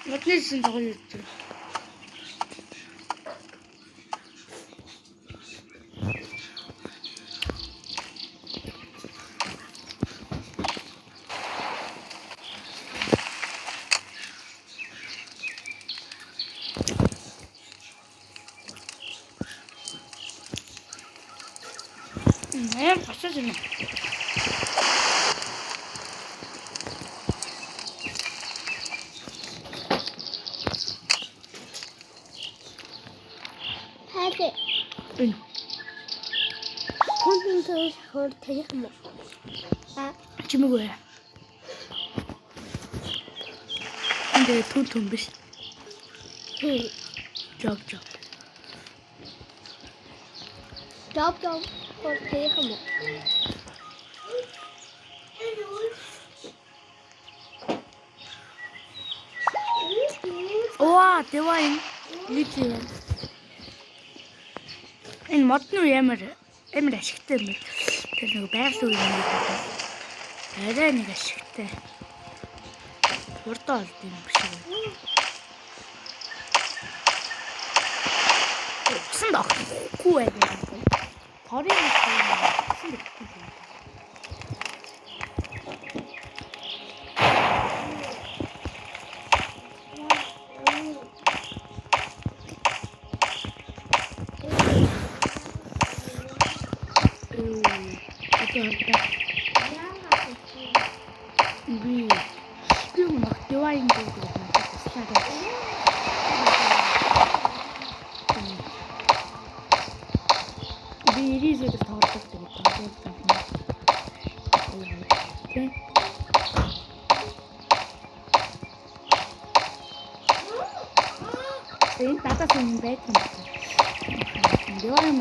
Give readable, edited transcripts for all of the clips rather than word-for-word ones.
Матнэсэн тоглож байна. Пошел. Хайде. Хүнтэй хөр таних юм уу? Чимээгүй. Энд түн биш. Жоб. Жоб хөр таних юм уу? Оо, тэваа энэ энэ модны ямар ашигтай юм бэ? Тэр нэг байгалийн үе юм байна. Арай нэг ашигтай. Урдаа олд юм биш үү? Усан доххгүй байдаг. Торын усан доххгүй. Би магтваа ингэ ирээсээ тоолдог тийм. Энэ татас юм байх юм. Яа юм.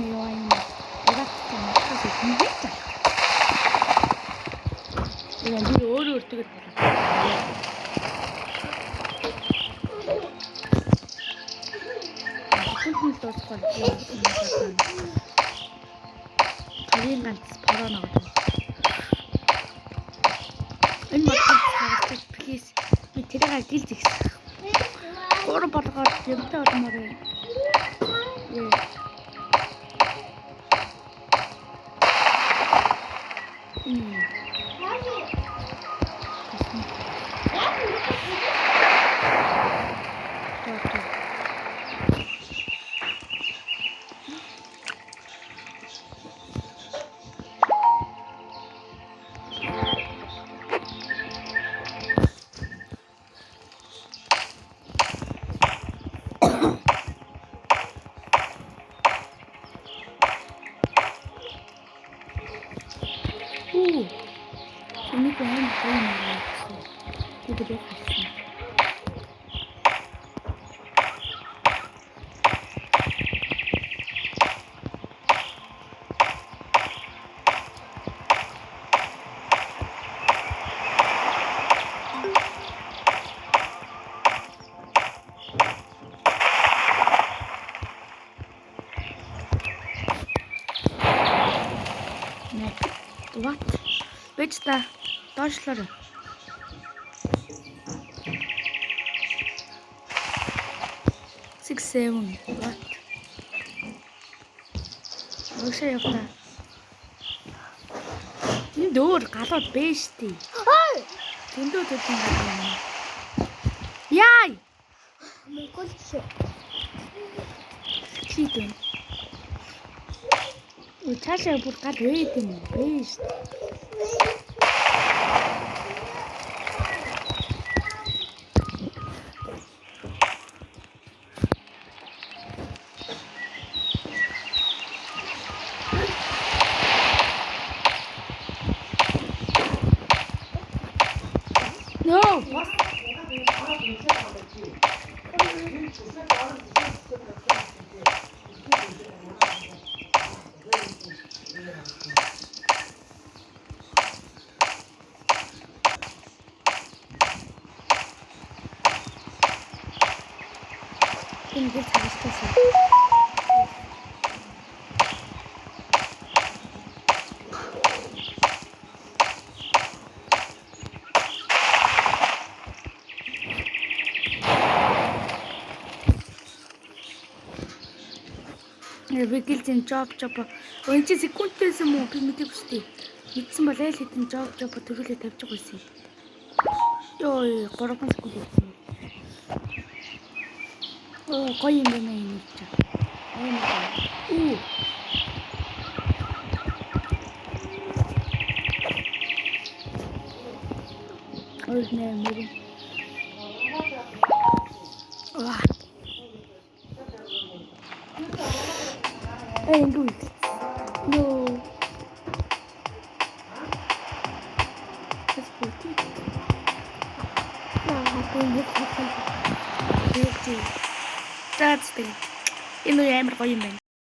Яа би өөр тэгээд Хүнс дуусах юм. Тарийн ганц парана гэдэг. Энэ математик please би тэрийг гэлж ихсэн. Гурав болгоод юмтай болмоор юм. Ini kan itu What? Which the Deutschland? Six, 7. What? What's your name? You do it. Got a beastie. Hey! You do it. Yay! My God, shit. Cheating. You touch a book at waiting. Beast. No! In this house, Вигилзийн job. Өнч секундээс юм уу? Би мэдээгүй шүү дээ. Мэдсэн бол айл хэдэн job төрүүлээ тавьж байгаа байсан юм. Йой, 3 секунд болсон. Оо, гоё юм байна энэ ч. Уу. Ой, нэ. Ваа. Эй, ингүү. No. That's it. Энэ амар гоё юм байна.